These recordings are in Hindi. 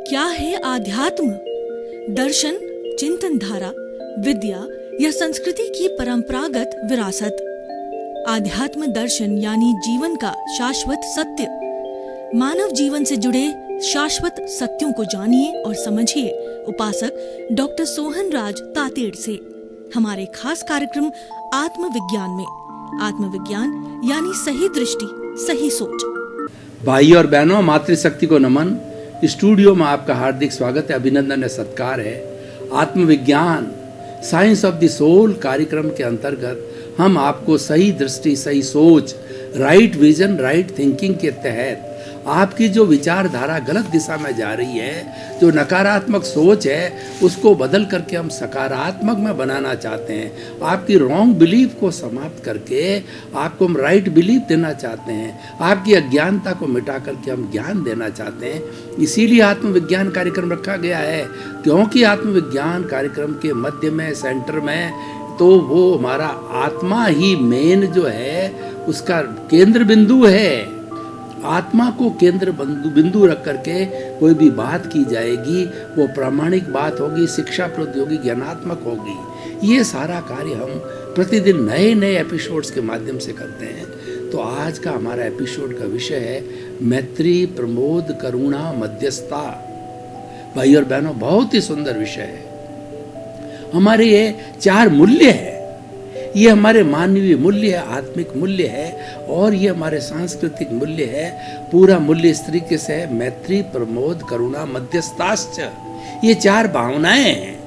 क्या है आध्यात्म? दर्शन, चिंतन धारा, विद्या या संस्कृति की परंपरागत विरासत। आध्यात्म दर्शन यानी जीवन का शाश्वत सत्य। मानव जीवन से जुड़े शाश्वत सत्यों को जानिए और समझिए उपासक डॉक्टर सोहन राज तातेड़ से हमारे खास कार्यक्रम आत्मविज्ञान में। आत्मविज्ञान यानी सही दृष्टि, सही सोच। भाई और बहनों, मातृशक्ति को नमन। स्टूडियो में आपका हार्दिक स्वागत है, अभिनंदन है, सत्कार है। आत्मविज्ञान साइंस ऑफ द सोल कार्यक्रम के अंतर्गत हम आपको सही दृष्टि, सही सोच, राइट विजन, राइट थिंकिंग के तहत आपकी जो विचारधारा गलत दिशा में जा रही है, जो नकारात्मक सोच है, उसको बदल करके हम सकारात्मक में बनाना चाहते हैं। आपकी रॉन्ग बिलीफ को समाप्त करके आपको हम राइट बिलीफ देना चाहते हैं। आपकी अज्ञानता को मिटा करके हम ज्ञान देना चाहते हैं। इसीलिए आत्मविज्ञान कार्यक्रम रखा गया है, क्योंकि आत्मविज्ञान कार्यक्रम के मध्य में, सेंटर में, तो वो हमारा आत्मा ही मेन जो है उसका केंद्र बिंदु है। आत्मा को केंद्र बिंदु रख करके कोई भी बात की जाएगी, वो प्रामाणिक बात होगी, शिक्षाप्रद होगी, ज्ञानात्मक होगी। ये सारा कार्य हम प्रतिदिन नए नए एपिसोड्स के माध्यम से करते हैं। तो आज का हमारा एपिसोड का विषय है मैत्री, प्रमोद, करुणा, मध्यस्थता। भाई और बहनों, बहुत ही सुंदर विषय है। हमारे ये 4 मूल्य है। ये हमारे मानवीय मूल्य है, आत्मिक मूल्य है, और ये हमारे सांस्कृतिक मूल्य है। पूरा मूल्य इस तरीके से है: मैत्री, प्रमोद, करुणा, मध्यस्थाश्च। ये 4 भावनाएं हैं।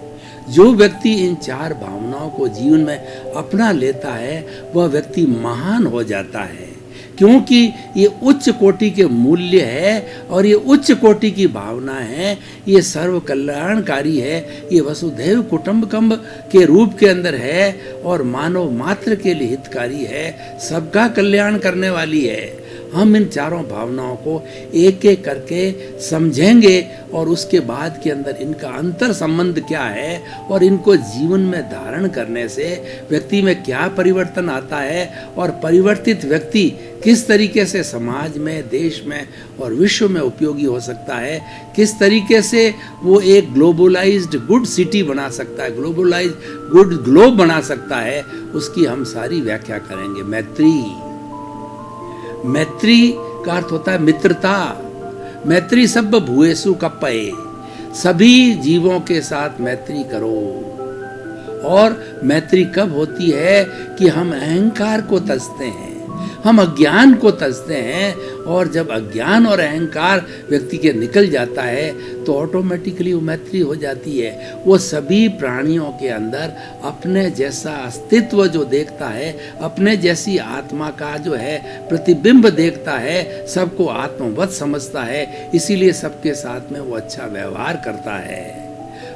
जो व्यक्ति इन 4 भावनाओं को जीवन में अपना लेता है, वह व्यक्ति महान हो जाता है, क्योंकि ये उच्च कोटि के मूल्य है और ये उच्च कोटि की भावना है। ये सर्व कल्याणकारी है। ये वसुधैव कुटुंबकम के रूप के अंदर है और मानव मात्र के लिए हितकारी है, सबका कल्याण करने वाली है। हम इन 4 भावनाओं को एक एक करके समझेंगे और उसके बाद के अंदर इनका अंतर संबंध क्या है और इनको जीवन में धारण करने से व्यक्ति में क्या परिवर्तन आता है और परिवर्तित व्यक्ति किस तरीके से समाज में, देश में और विश्व में उपयोगी हो सकता है, किस तरीके से वो एक ग्लोबलाइज्ड गुड सिटी बना सकता है, ग्लोबलाइज्ड गुड ग्लोब बना सकता है, उसकी हम सारी व्याख्या करेंगे। मैत्री का अर्थ होता है मित्रता। मैत्री सब भूयसु कप्पये, सभी जीवों के साथ मैत्री करो। और मैत्री कब होती है कि हम अहंकार को तजते हैं, हम अज्ञान को तजते हैं, और जब अज्ञान और अहंकार व्यक्ति के निकल जाता है तो ऑटोमेटिकली वो मैत्री हो जाती है। वो सभी प्राणियों के अंदर अपने जैसा अस्तित्व जो देखता है, अपने जैसी आत्मा का जो है प्रतिबिंब देखता है, सबको आत्मवत समझता है, इसीलिए सबके साथ में वो अच्छा व्यवहार करता है।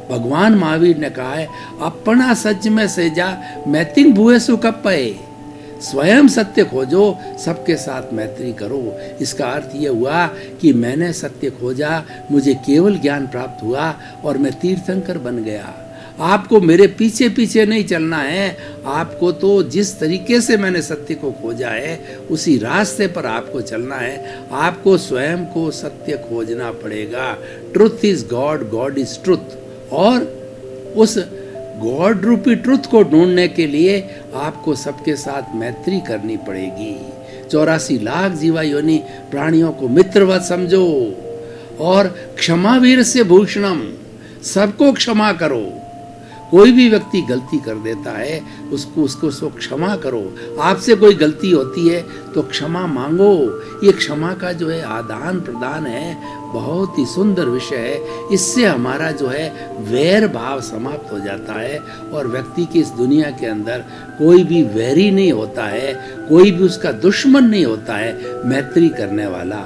भगवान महावीर ने कहा है, अपना सच में सेजा मैतिंग भूयसु कप्पये, स्वयं सत्य खोजो, सबके साथ मैत्री करो। इसका अर्थ ये हुआ कि मैंने सत्य खोजा, मुझे केवल ज्ञान प्राप्त हुआ और मैं तीर्थंकर बन गया। आपको मेरे पीछे पीछे नहीं चलना है, आपको तो जिस तरीके से मैंने सत्य को खोजा है उसी रास्ते पर आपको चलना है। आपको स्वयं को सत्य खोजना पड़ेगा। Truth is God, God is truth. और उस गॉड रूपी ट्रुथ को ढूंढने के लिए आपको सबके साथ मैत्री करनी पड़ेगी। 84 लाख जीवा योनि प्राणियों को मित्रवत समझो और क्षमा वीर से भूषणम, सबको क्षमा करो। कोई भी व्यक्ति गलती कर देता है, उसको सो क्षमा करो। आपसे कोई गलती होती है तो क्षमा मांगो। ये क्षमा का जो है आदान प्रदान है, बहुत ही सुंदर विषय है। इससे हमारा जो है वैर भाव समाप्त हो जाता है और व्यक्ति की इस दुनिया के अंदर कोई भी वैरी नहीं होता है, कोई भी उसका दुश्मन नहीं होता है, मैत्री करने वाला।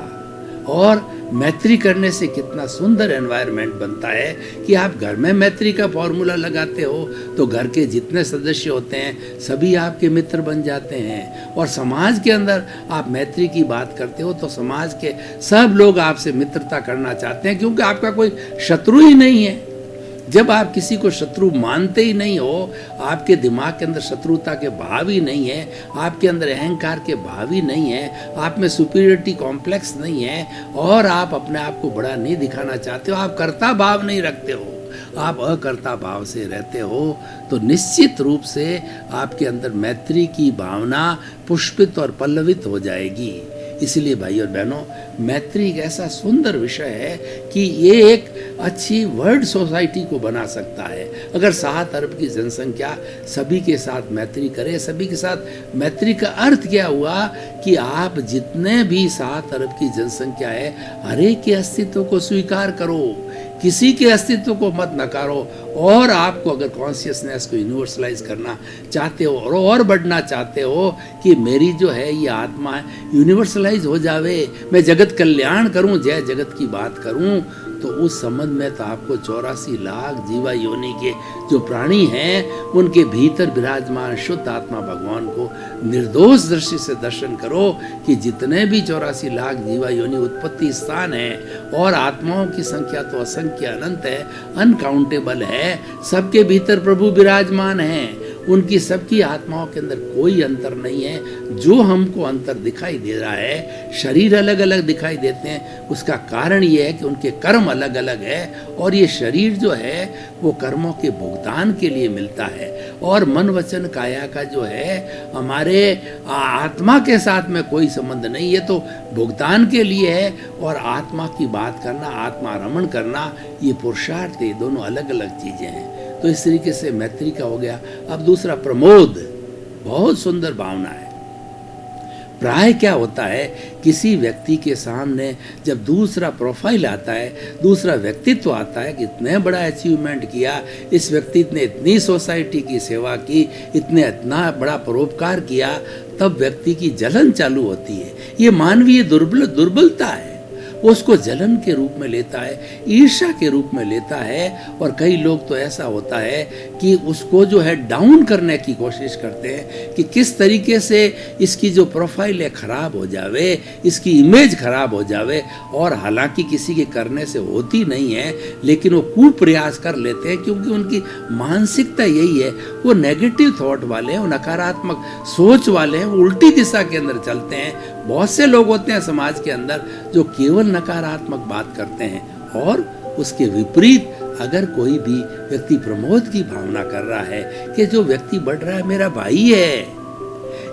और मैत्री करने से कितना सुंदर एनवायरनमेंट बनता है कि आप घर में मैत्री का फॉर्मूला लगाते हो तो घर के जितने सदस्य होते हैं सभी आपके मित्र बन जाते हैं। और समाज के अंदर आप मैत्री की बात करते हो तो समाज के सब लोग आपसे मित्रता करना चाहते हैं, क्योंकि आपका कोई शत्रु ही नहीं है। जब आप किसी को शत्रु मानते ही नहीं हो, आपके दिमाग के अंदर शत्रुता के भाव ही नहीं है, आपके अंदर अहंकार के भाव ही नहीं है, आप में सुपीरियरिटी कॉम्प्लेक्स नहीं है, और आप अपने आप को बड़ा नहीं दिखाना चाहते हो, आप कर्ता भाव नहीं रखते हो, आप अकर्ता भाव से रहते हो, तो निश्चित रूप से आपके अंदर मैत्री की भावना पुष्पित और पल्लवित हो जाएगी। इसलिए भाई और बहनों, मैत्री एक ऐसा सुंदर विषय है कि ये एक अच्छी वर्ल्ड सोसाइटी को बना सकता है। अगर 7 अरब की जनसंख्या सभी के साथ मैत्री करे, सभी के साथ मैत्री का अर्थ क्या हुआ कि आप जितने भी 7 अरब की जनसंख्या है, हर एक के अस्तित्व को स्वीकार करो, किसी के अस्तित्व को मत नकारो, और आपको अगर कॉन्शियसनेस को यूनिवर्सलाइज करना चाहते हो और बढ़ना चाहते हो कि मेरी जो है ये आत्मा है यूनिवर्सलाइज हो जावे, मैं जगत कल्याण करूं, जय जगत की बात करूं, तो उस संबंध में तो आपको 84 लाख जीवा योनि के जो प्राणी हैं उनके भीतर विराजमान शुद्ध आत्मा भगवान को निर्दोष दृष्टि से दर्शन करो कि जितने भी 84 लाख जीवा योनि उत्पत्ति स्थान है, और आत्माओं की संख्या तो असंख्य अनंत है, अनकाउंटेबल है, सबके भीतर प्रभु विराजमान हैं, उनकी सबकी आत्माओं के अंदर कोई अंतर नहीं है। जो हमको अंतर दिखाई दे रहा है, शरीर अलग अलग दिखाई देते हैं, उसका कारण ये है कि उनके कर्म अलग अलग है, और ये शरीर जो है वो कर्मों के भुगतान के लिए मिलता है, और मन वचन काया का जो है हमारे आत्मा के साथ में कोई संबंध नहीं, ये तो भुगतान के लिए है, और आत्मा की बात करना, आत्मा रमण करना, ये पुरुषार्थ, ये दोनों अलग अलग चीजें हैं। तो इस तरीके से मैत्री का हो गया। अब दूसरा प्रमोद, बहुत सुंदर भावना है। प्राय क्या होता है, किसी व्यक्ति के सामने जब दूसरा प्रोफाइल आता है, दूसरा व्यक्तित्व आता है कि इतने बड़ा अचीवमेंट किया, इस व्यक्ति ने इतनी सोसाइटी की सेवा की, इतना बड़ा परोपकार किया, तब व्यक्ति की जलन चालू होती है। ये मानवीय दुर्बलता है, वो उसको जलन के रूप में लेता है, ईर्ष्या के रूप में लेता है, और कई लोग तो ऐसा होता है कि उसको जो है डाउन करने की कोशिश करते हैं कि किस तरीके से इसकी जो प्रोफाइल है खराब हो जावे, इसकी इमेज खराब हो जावे, और हालांकि किसी के करने से होती नहीं है, लेकिन वो कुप्रयास कर लेते हैं क्योंकि उनकी मानसिकता यही है, वो नेगेटिव थॉट वाले हैं, वो नकारात्मक सोच वाले हैं, वो उल्टी दिशा के अंदर चलते हैं। बहुत से लोग होते हैं समाज के अंदर जो केवल नकारात्मक बात करते हैं, और उसके विपरीत अगर कोई भी व्यक्ति प्रमोद की भावना कर रहा है कि जो व्यक्ति बढ़ रहा है मेरा भाई है,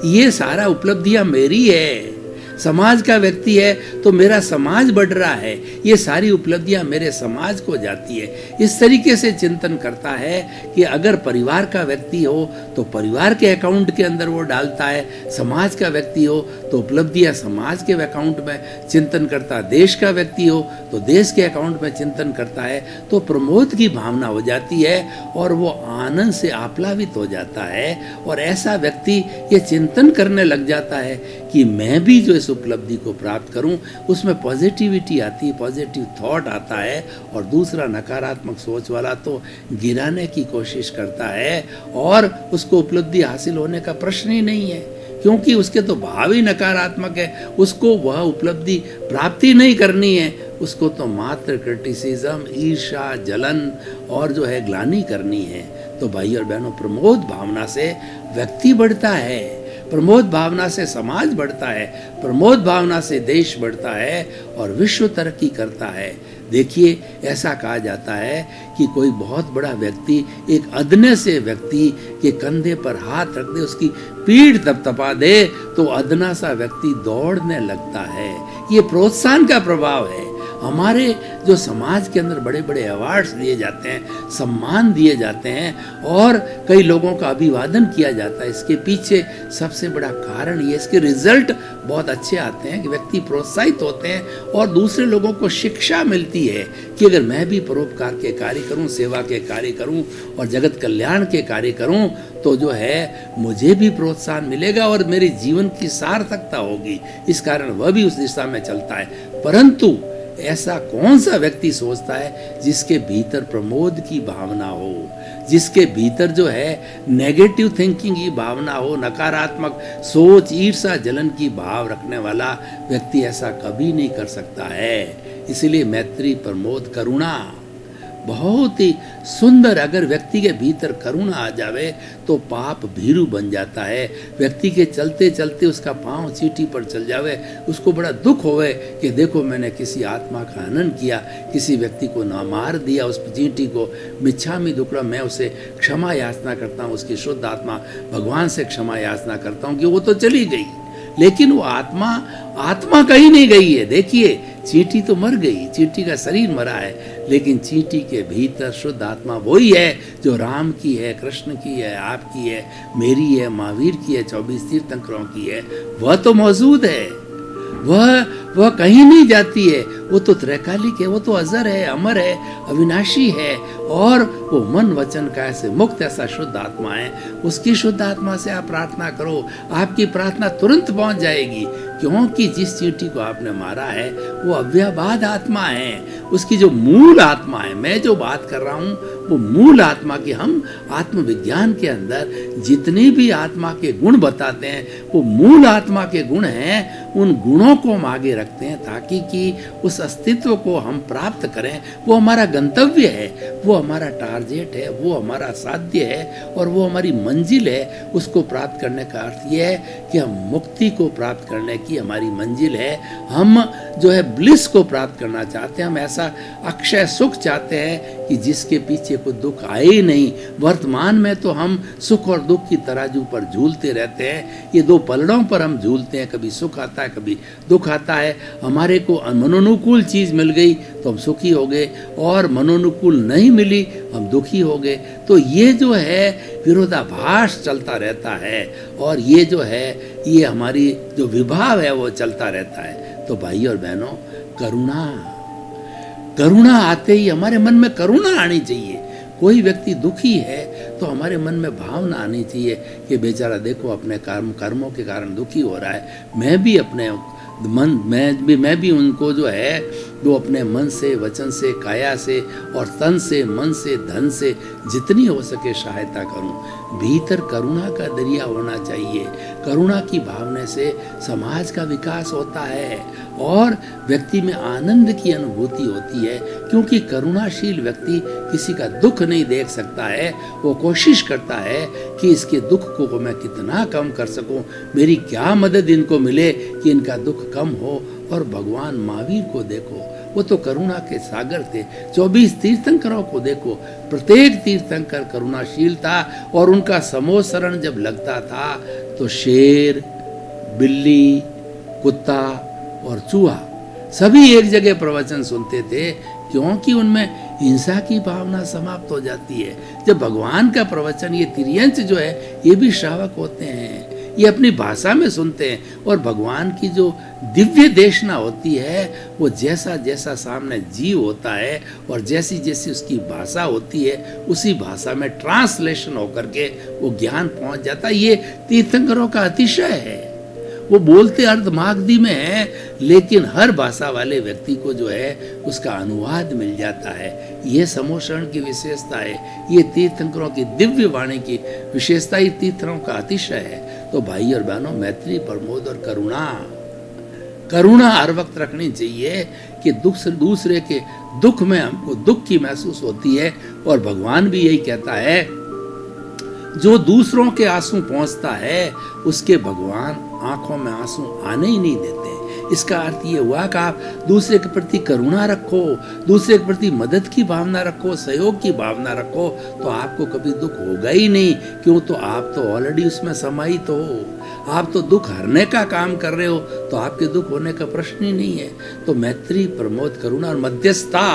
ये सारा उपलब्धियां मेरी है, समाज का व्यक्ति है तो मेरा समाज बढ़ रहा है, ये सारी उपलब्धियां मेरे समाज को जाती है, इस तरीके से चिंतन करता है कि अगर परिवार का व्यक्ति हो तो परिवार के अकाउंट के अंदर वो डालता है, समाज का व्यक्ति हो तो उपलब्धियां समाज के अकाउंट में चिंतन करता, देश का व्यक्ति हो तो देश के अकाउंट में चिंतन करता है, तो प्रमोद की भावना हो जाती है और वो आनंद से आप्लावित हो जाता है, और ऐसा व्यक्ति ये चिंतन करने लग जाता है कि मैं भी जो इस उपलब्धि को प्राप्त करूं, उसमें पॉजिटिविटी आती है, पॉजिटिव थॉट आता है, और दूसरा नकारात्मक सोच वाला तो गिराने की कोशिश करता है, और उसको उपलब्धि हासिल होने का प्रश्न ही नहीं है, क्योंकि उसके तो भाव ही नकारात्मक है, उसको वह उपलब्धि प्राप्ति नहीं करनी है, उसको तो मात्र क्रिटिसिज्म, ईर्ष्या, जलन और जो है ग्लानि करनी है। तो भाई और बहनों, प्रमोद भावना से व्यक्ति बढ़ता है, प्रमोद भावना से समाज बढ़ता है, प्रमोद भावना से देश बढ़ता है और विश्व तरक्की करता है। देखिए, ऐसा कहा जाता है कि कोई बहुत बड़ा व्यक्ति एक अदने से व्यक्ति के कंधे पर हाथ रख दे, उसकी पीठ थपथपा दे, तो अदना सा व्यक्ति दौड़ने लगता है। ये प्रोत्साहन का प्रभाव है। हमारे जो समाज के अंदर बड़े बड़े अवार्ड्स दिए जाते हैं, सम्मान दिए जाते हैं, और कई लोगों का अभिवादन किया जाता है, इसके पीछे सबसे बड़ा कारण ये, इसके रिजल्ट बहुत अच्छे आते हैं कि व्यक्ति प्रोत्साहित होते हैं और दूसरे लोगों को शिक्षा मिलती है कि अगर मैं भी परोपकार के कार्य करूं, सेवा के कार्य करूं और जगत कल्याण के कार्य करूं, तो जो है मुझे भी प्रोत्साहन मिलेगा और मेरे जीवन की सार्थकता होगी। इस कारण वह भी उस दिशा में चलता है। परंतु ऐसा कौन सा व्यक्ति सोचता है जिसके भीतर प्रमोद की भावना हो, जिसके भीतर जो है नेगेटिव थिंकिंग की भावना हो, नकारात्मक सोच, ईर्ष्या, जलन की भाव रखने वाला व्यक्ति ऐसा कभी नहीं कर सकता है। इसलिए मैत्री, प्रमोद, करुणा बहुत ही सुंदर, अगर व्यक्ति के भीतर करुणा आ जावे तो पाप भीरू बन जाता है। व्यक्ति के चलते चलते उसका पांव चींटी पर चल जावे, उसको बड़ा दुख होवे कि देखो मैंने किसी आत्मा का हनन किया, किसी व्यक्ति को ना मार दिया, उस चींटी को मिच्छामि दुक्कडम, मैं उसे क्षमा याचना करता हूँ, उसकी शुद्ध आत्मा भगवान से क्षमा याचना करता हूँ कि वो तो चली गई, लेकिन वो आत्मा कहीं नहीं गई है। देखिए चींटी तो मर गई, चींटी का शरीर मरा है, लेकिन चींटी के भीतर शुद्ध आत्मा वही है जो राम की है, कृष्ण की है, आपकी है, मेरी है, महावीर की है, 24 तीर्थंकरों की है, वह तो मौजूद है। वह कहीं नहीं जाती है, वो तो त्रैकालिक है, वो तो अजर है, अमर है, अविनाशी है, और वो मन वचन काया से मुक्त ऐसा शुद्ध आत्मा है। उसकी शुद्ध आत्मा से आप प्रार्थना करो, आपकी प्रार्थना तुरंत पहुंच जाएगी, क्योंकि जिस चींटी को आपने मारा है वो अव्ययबाद आत्मा है, उसकी जो मूल आत्मा है। मैं जो बात कर रहा हूँ वो मूल आत्मा की, हम आत्मविज्ञान के अंदर जितने भी आत्मा के गुण बताते हैं वो मूल आत्मा के गुण हैं, उन गुणों को हम आगे रखते हैं ताकि कि उस अस्तित्व को हम प्राप्त करें। वो हमारा गंतव्य है, वो हमारा टारगेट है, वो हमारा साध्य है और वो हमारी मंजिल है। उसको प्राप्त करने का अर्थ ये है कि हम मुक्ति को प्राप्त करने की हमारी मंजिल है। हम जो है ब्लिस को प्राप्त करना चाहते हैं, हम ऐसा अक्षय सुख चाहते हैं कि जिसके पीछे कोई दुख आए ही नहीं। वर्तमान में तो हम सुख और दुख की तराजू पर झूलते रहते हैं, ये दो पलड़ों पर हम झूलते हैं, कभी सुख आता है कभी दुख आता है। हमारे को मनोनुकूल चीज मिल गई तो हम सुखी हो गए, और मनोनुकूल नहीं मिली हम दुखी हो गए। तो ये जो है विरोधाभास चलता रहता है, और ये जो है ये हमारी जो विभाव है वो चलता रहता है। तो भाई और बहनों, करुणा आते ही हमारे मन में करुणा आनी चाहिए। कोई व्यक्ति दुखी है तो हमारे मन में भावना आनी चाहिए कि बेचारा देखो अपने कर्मों के कारण दुखी हो रहा है, मैं भी उनको जो है वो अपने मन से, वचन से, काया से और तन से, मन से, धन से जितनी हो सके सहायता करूं। भीतर करुणा का दरिया होना चाहिए। करुणा की भावना से समाज का विकास होता है और व्यक्ति में आनंद की अनुभूति होती है, क्योंकि करुणाशील व्यक्ति किसी का दुख नहीं देख सकता है। वो कोशिश करता है कि इसके दुख को मैं कितना कम कर सकूं, मेरी क्या मदद इनको मिले कि इनका दुख कम हो। और भगवान महावीर को देखो, वो तो करुणा के सागर थे। 24 तीर्थंकरों को देखो, प्रत्येक तीर्थंकर करुणाशील था, और उनका समूह शरण जब लगता था तो शेर, बिल्ली, कुत्ता और चूहा सभी एक जगह प्रवचन सुनते थे, क्योंकि उनमें हिंसा की भावना समाप्त हो जाती है। जब भगवान का प्रवचन, ये तिर्यंच जो है ये भी श्रावक होते हैं, ये अपनी भाषा में सुनते हैं, और भगवान की जो दिव्य देशना होती है वो जैसा जैसा सामने जीव होता है और जैसी जैसी उसकी भाषा होती है उसी भाषा में ट्रांसलेशन होकर के वो ज्ञान पहुंच जाता है। ये तीर्थंकरों का अतिशय है। वो बोलते अर्धमागधी में है, लेकिन हर भाषा वाले व्यक्ति को जो है उसका अनुवाद मिल जाता है। ये समोषण की विशेषता है, ये तीर्थंकरों की दिव्य वाणी की विशेषता, ये तीर्थंकरों का अतिशय है। तो भाई और बहनों, मैत्री, प्रमोद और करुणा हर वक्त रखनी चाहिए कि दूसरे के दुख में हमको दुख की महसूस होती है। और भगवान भी यही कहता है, जो दूसरों के आंसू पहुंचता है उसके भगवान आंखों में आंसू आने ही नहीं देते। इसका अर्थ ये हुआ कि आप दूसरे के प्रति करुणा रखो, दूसरे के प्रति मदद की भावना रखो, सहयोग की भावना रखो, तो आपको कभी दुख होगा ही नहीं। क्यों? तो आप तो ऑलरेडी उसमें समाहित हो, आप तो दुख हरने का काम कर रहे हो, तो आपके दुख होने का प्रश्न ही नहीं है। तो मैत्री, प्रमोद, करुणा और मध्यस्थता,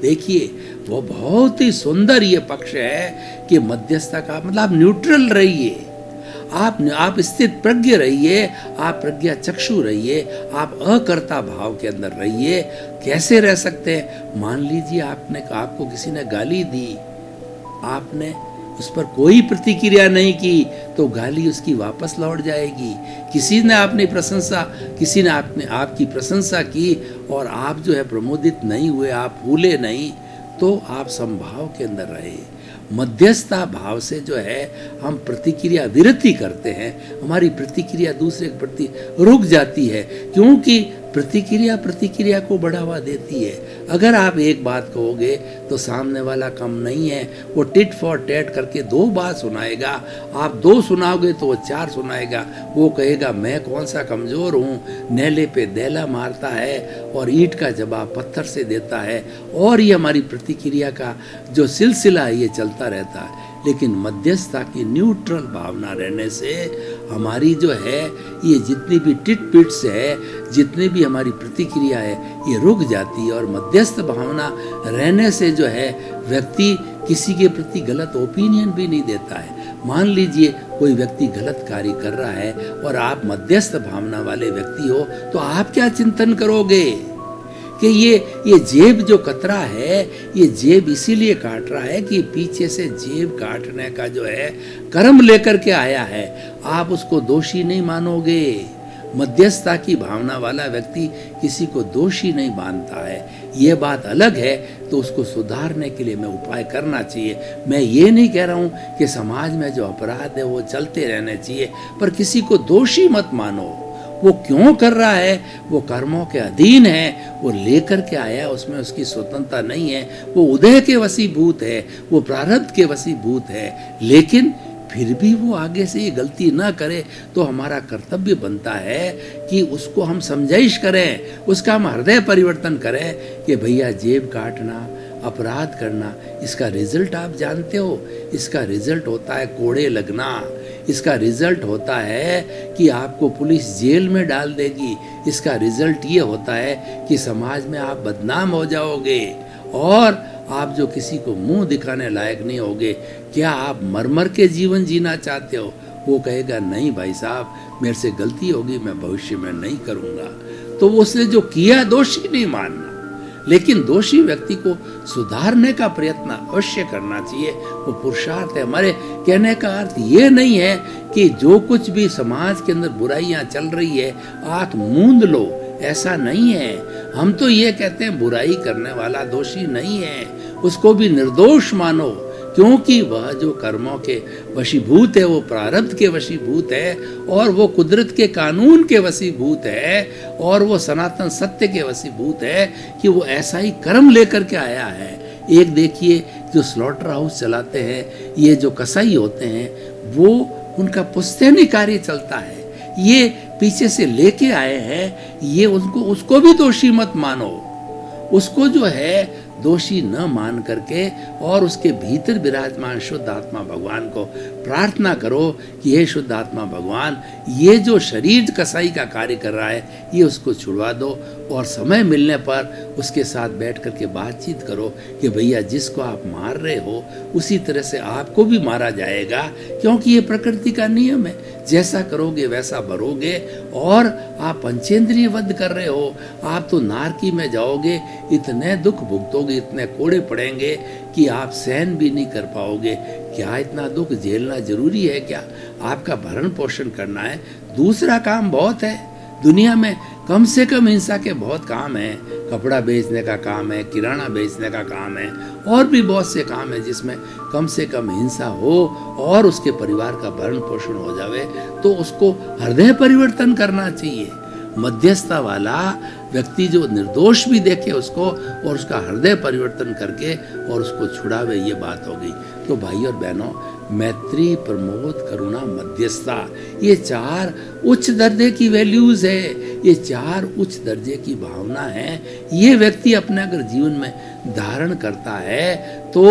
देखिए वो बहुत ही सुंदर ये पक्ष है कि मध्यस्थता का मतलब आप न्यूट्रल रहिए, आप स्थित प्रज्ञ रहिए, आप प्रज्ञा चक्षु रहिए, आप अकर्ता भाव के अंदर रहिए। कैसे रह सकते हैं? मान लीजिए आपको किसी ने गाली दी, आपने उस पर कोई प्रतिक्रिया नहीं की तो गाली उसकी वापस लौट जाएगी। किसी ने आपकी प्रशंसा की और आप जो है प्रमोदित नहीं हुए, आप फूले नहीं, तो आप समभाव के अंदर रहे। मध्यस्थता भाव से जो है हम प्रतिक्रिया विरति करते हैं, हमारी प्रतिक्रिया दूसरे के प्रति रुक जाती है, क्योंकि प्रतिक्रिया को बढ़ावा देती है। अगर आप एक बात कहोगे तो सामने वाला कम नहीं है, वो टिट फॉर टैट करके 2 बात सुनाएगा। आप 2 सुनाओगे तो वो 4 सुनाएगा। वो कहेगा मैं कौन सा कमज़ोर हूँ, नेले पे दैला मारता है और ईंट का जवाब पत्थर से देता है। और ये हमारी प्रतिक्रिया का जो सिलसिला है ये चलता रहता है। लेकिन मध्यस्थता की न्यूट्रल भावना रहने से हमारी जो है ये जितनी भी टिट पिट्स है, जितनी भी हमारी प्रतिक्रिया है, ये रुक जाती है। और मध्यस्थ भावना रहने से जो है व्यक्ति किसी के प्रति गलत ओपिनियन भी नहीं देता है। मान लीजिए कोई व्यक्ति गलत कार्य कर रहा है और आप मध्यस्थ भावना वाले व्यक्ति हो, तो आप क्या चिंतन करोगे कि ये जेब जो कतरा है, ये जेब इसीलिए काट रहा है कि पीछे से जेब काटने का जो है कर्म लेकर के आया है। आप उसको दोषी नहीं मानोगे। मध्यस्थता की भावना वाला व्यक्ति किसी को दोषी नहीं मानता है। ये बात अलग है तो उसको सुधारने के लिए मैं उपाय करना चाहिए। मैं ये नहीं कह रहा हूँ कि समाज में जो अपराध है वो चलते रहने चाहिए, पर किसी को दोषी मत मानो। वो क्यों कर रहा है, वो कर्मों के अधीन है, वो लेकर के आया, उसमें उसकी स्वतंत्रता नहीं है। वो उदय के वशीभूत है, वो प्रारब्ध के वशीभूत है। लेकिन फिर भी वो आगे से ये गलती ना करे तो हमारा कर्तव्य बनता है कि उसको हम समझाइश करें, उसका हम हृदय परिवर्तन करें कि भैया जेब काटना, अपराध करना, इसका रिजल्ट आप जानते हो। इसका रिजल्ट होता है कोड़े लगना। इसका रिजल्ट होता है कि आपको पुलिस जेल में डाल देगी। इसका रिजल्ट ये होता है कि समाज में आप बदनाम हो जाओगे और आप जो किसी को मुंह दिखाने लायक नहीं होगे। क्या आप मर के जीवन जीना चाहते हो? वो कहेगा नहीं भाई साहब, मेरे से गलती होगी, मैं भविष्य में नहीं करूँगा। तो उसने जो किया दोषी नहीं मानना, लेकिन दोषी व्यक्ति को सुधारने का प्रयत्न अवश्य करना चाहिए। वो पुरुषार्थ है। हमारे कहने का अर्थ ये नहीं है कि जो कुछ भी समाज के अंदर बुराइयां चल रही है आंख मूंद लो, ऐसा नहीं है। हम तो ये कहते हैं बुराई करने वाला दोषी नहीं है, उसको भी निर्दोष मानो, क्योंकि वह जो कर्मों के वशीभूत है वो प्रारब्ध के वशीभूत है और वो कुदरत के कानून के वशीभूत है और वो सनातन सत्य के वशीभूत है कि वो ऐसा ही कर्म लेकर के आया है। एक देखिए जो स्लॉटर हाउस चलाते हैं, ये जो कसाई होते हैं, वो उनका पुश्तैनी कार्य चलता है। ये पीछे से लेके आए हैं, ये उसको भी दोषी मत मानो। उसको जो है दोषी न मान करके और उसके भीतर विराजमान शुद्ध आत्मा भगवान को प्रार्थना करो कि हे शुद्ध आत्मा भगवान, ये जो शरीर कसाई का कार्य कर रहा है ये उसको छुड़वा दो। और समय मिलने पर उसके साथ बैठ करके बातचीत करो कि भैया जिसको आप मार रहे हो उसी तरह से आपको भी मारा जाएगा, क्योंकि ये प्रकृति का नियम है। जैसा करोगे वैसा भरोगे। और आप पंचेंद्रिय वध कर रहे हो, आप तो नारकी में जाओगे, इतने दुख भुगतोगे, इतने कोड़े पड़ेंगे कि आप सहन भी नहीं कर पाओगे। क्या इतना दुख झेलना जरूरी है? क्या आपका भरण पोषण करना है? दूसरा काम बहुत है दुनिया में। कम से कम हिंसा के बहुत काम हैं। कपड़ा बेचने का काम है, किराना बेचने का काम है, और भी बहुत से काम है जिसमें कम से कम हिंसा हो और उसके परिवार का भरण पोषण हो जावे, तो उसको हृदय परिवर्तन करना चाहिए। मध्यस्थता वाला व्यक्ति जो निर्दोष भी देखे उसको और उसका हृदय परिवर्तन करके और उसको छुड़ावे, ये बात हो गई। तो भाई और बहनों, मैत्री, प्रमोद, करुणा, मध्यस्थता, ये 4 उच्च दर्जे की वैल्यूज है, ये 4 उच्च दर्जे की भावना है। ये व्यक्ति अपने अगर जीवन में धारण करता है तो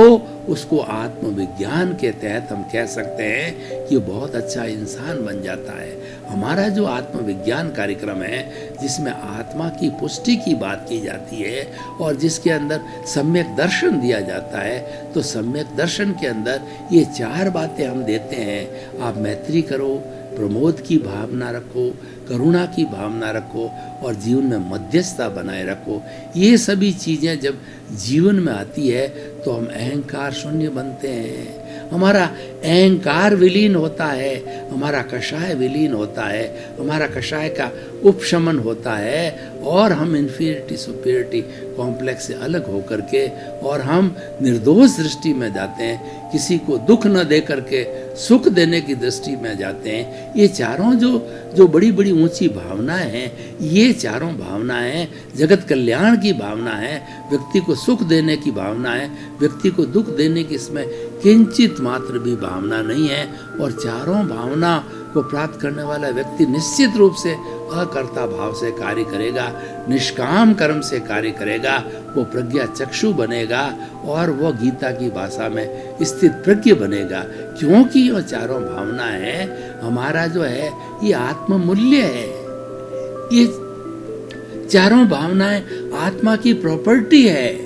उसको आत्मविज्ञान के तहत हम कह सकते हैं कि बहुत अच्छा इंसान बन जाता है। हमारा जो आत्मविज्ञान कार्यक्रम है जिसमें आत्मा की पुष्टि की बात की जाती है और जिसके अंदर सम्यक दर्शन दिया जाता है, तो सम्यक दर्शन के अंदर ये 4 बातें हम देते हैं। आप मैत्री करो, प्रमोद की भावना रखो, करुणा की भावना रखो और जीवन में मध्यस्थता बनाए रखो। ये सभी चीज़ें जब जीवन में आती है तो हम अहंकार शून्य बनते हैं। हमारा अहंकार विलीन होता है, हमारा कषाय विलीन होता है, हमारा कषाय का उपशमन होता है और हम इन्फीरियरिटी सुपीरियरिटी कॉम्प्लेक्स से अलग होकर के और हम निर्दोष दृष्टि में जाते हैं, किसी को दुख न दे करके सुख देने की दृष्टि में जाते हैं। ये चारों जो बड़ी बड़ी ऊंची भावनाएं हैं, ये चारों भावनाएं जगत कल्याण की भावना है, व्यक्ति को सुख देने की भावना है, व्यक्ति को दुख देने की इसमें किंचित मात्र भी भावना नहीं है। और चारों भावना को प्राप्त करने वाला व्यक्ति निश्चित रूप से अकर्ता भाव से कार्य करेगा, निष्काम कर्म से कार्य करेगा, वो प्रज्ञा चक्षु बनेगा और वो गीता की भाषा में स्थित प्रज्ञ बनेगा। क्योंकि ये चारों भावना है, हमारा जो है ये आत्ममूल्य है। ये चारों भावनाएं आत्मा की प्रॉपर्टी है।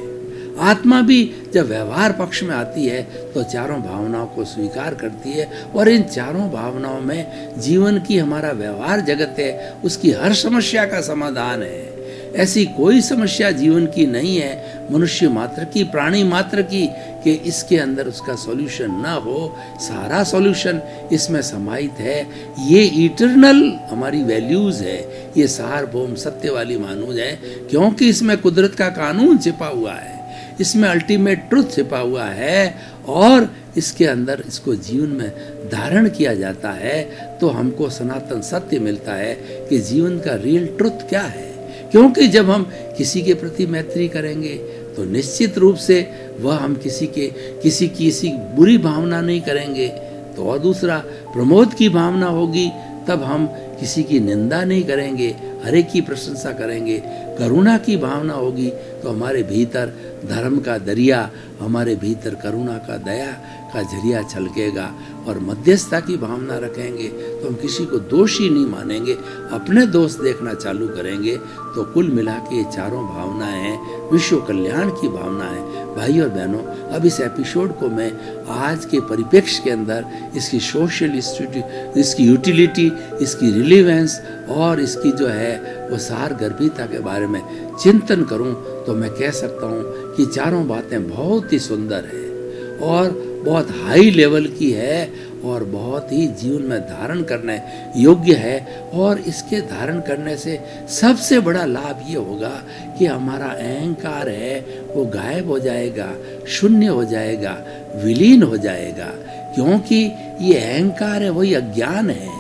आत्मा भी जब व्यवहार पक्ष में आती है तो चारों भावनाओं को स्वीकार करती है और इन चारों भावनाओं में जीवन की हमारा व्यवहार जगत है, उसकी हर समस्या का समाधान है। ऐसी कोई समस्या जीवन की नहीं है, मनुष्य मात्र की, प्राणी मात्र की, कि इसके अंदर उसका सॉल्यूशन ना हो। सारा सॉल्यूशन इसमें समाहित है। ये इटर्नल हमारी वैल्यूज है, ये सार्वभौम सत्य वाली मानूज है, क्योंकि इसमें कुदरत का कानून छिपा हुआ है, इसमें अल्टीमेट ट्रुथ छिपा हुआ है और इसके अंदर इसको जीवन में धारण किया जाता है तो हमको सनातन सत्य मिलता है कि जीवन का रियल ट्रुथ क्या है। क्योंकि जब हम किसी के प्रति मैत्री करेंगे तो निश्चित रूप से वह हम किसी बुरी भावना नहीं करेंगे। तो और दूसरा, प्रमोद की भावना होगी तब हम किसी की निंदा नहीं करेंगे, हर एक की प्रशंसा करेंगे। करुणा की भावना होगी तो हमारे भीतर धर्म का दरिया, हमारे भीतर करुणा का दया का झरिया छलकेगा। और मध्यस्थता की भावना रखेंगे तो हम किसी को दोषी नहीं मानेंगे, अपने दोष देखना चालू करेंगे। तो कुल मिला के ये चारों भावनाएं हैं, विश्व कल्याण की भावना है। भाई और बहनों, अब इस एपिसोड को मैं आज के परिप्रेक्ष्य के अंदर इसकी सोशल इसकी यूटिलिटी, इसकी रिलेवेंस और इसकी जो है वो सारगर्भिता के बारे में चिंतन करूं तो मैं कह सकता हूं कि चारों बातें बहुत ही सुंदर है और बहुत हाई लेवल की है और बहुत ही जीवन में धारण करने योग्य है। और इसके धारण करने से सबसे बड़ा लाभ ये होगा कि हमारा अहंकार है वो गायब हो जाएगा, शून्य हो जाएगा, विलीन हो जाएगा। क्योंकि ये अहंकार है वही अज्ञान है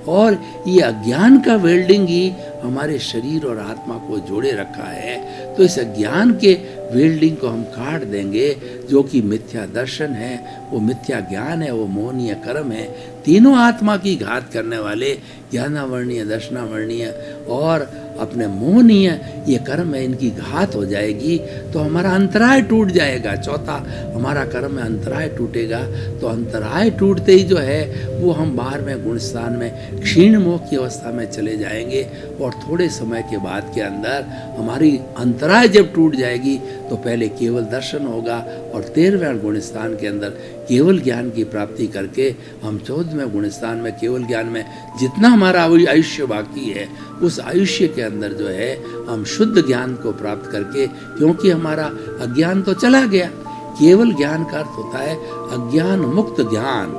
और ये अज्ञान का वेल्डिंग ही हमारे शरीर और आत्मा को जोड़े रखा है। तो इस अज्ञान के वेल्डिंग को हम काट देंगे, जो कि मिथ्या दर्शन है, वो मिथ्या ज्ञान है, वो मोहनीय कर्म है। तीनों आत्मा की घात करने वाले ज्ञानावर्णीय, दर्शनावर्णीय और अपने मोहनीय ये कर्म है, इनकी घात हो जाएगी तो हमारा अंतराय टूट जाएगा। चौथा हमारा कर्म है अंतराय टूटेगा। तो अंतराय टूटते ही जो है वो हम बाहर में गुणस्थान में क्षीण मोह की अवस्था में चले जाएंगे और थोड़े समय के बाद के अंदर हमारी अंतराय जब टूट जाएगी तो पहले केवल दर्शन होगा और 13वें गुणस्थान के अंदर केवल ज्ञान की प्राप्ति करके हम 14वें गुणस्थान में केवल ज्ञान में जितना हमारा आयुष्य बाकी है उस आयुष्य के अंदर जो है हम शुद्ध ज्ञान को प्राप्त करके, क्योंकि हमारा अज्ञान तो चला गया, केवल ज्ञान का अर्थ होता है अज्ञान मुक्त ज्ञान।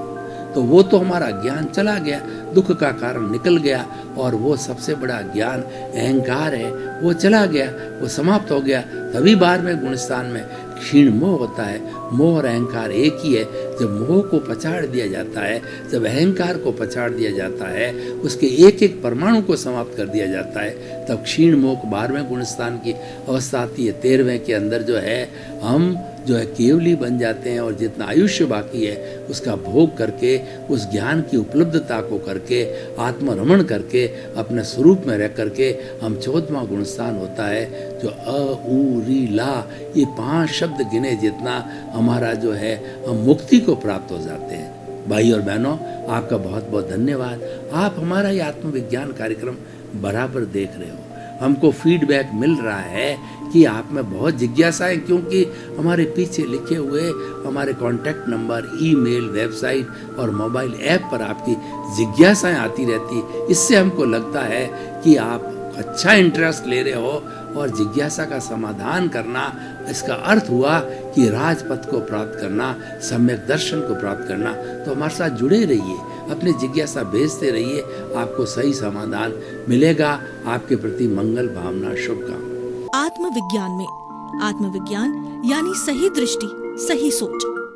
तो वो तो हमारा ज्ञान चला गया, दुख का कारण निकल गया और वो सबसे बड़ा ज्ञान अहंकार है वो चला गया, वो समाप्त हो गया। तभी 12वें गुणस्थान में क्षीण मोह होता है। मोह और अहंकार एक ही है। जब मोह को पछाड़ दिया जाता है, जब अहंकार को पछाड़ दिया जाता है, उसके एक एक परमाणु को समाप्त कर दिया जाता है, तब क्षीण मोह 12वें गुणस्थान की अवस्था आती है। 13वें के अंदर जो है हम जो है केवली बन जाते हैं और जितना आयुष्य बाकी है उसका भोग करके, उस ज्ञान की उपलब्धता को करके, आत्मरमण करके, अपने स्वरूप में रह करके हम 14वां गुणस्थान होता है जो अ उ री ला, ये 5 शब्द गिने जितना हमारा जो है हम मुक्ति को प्राप्त हो जाते हैं। भाई और बहनों, आपका बहुत बहुत धन्यवाद। आप हमारा ये आत्मविज्ञान कार्यक्रम बराबर देख रहे हो। हमको फीडबैक मिल रहा है कि आप में बहुत जिज्ञासा है, क्योंकि हमारे पीछे लिखे हुए हमारे कॉन्टैक्ट नंबर, ईमेल, वेबसाइट और मोबाइल ऐप पर आपकी जिज्ञासाएं आती रहती। इससे हमको लगता है कि आप अच्छा इंटरेस्ट ले रहे हो और जिज्ञासा का समाधान करना, इसका अर्थ हुआ कि राजपथ को प्राप्त करना, सम्यक दर्शन को प्राप्त करना। तो हमारे साथ जुड़े रहिए, अपनी जिज्ञासा भेजते रहिए, आपको सही समाधान मिलेगा। आपके प्रति मंगल भावना, शुभकामना। आत्मविज्ञान में आत्मविज्ञान यानी सही दृष्टि, सही सोच।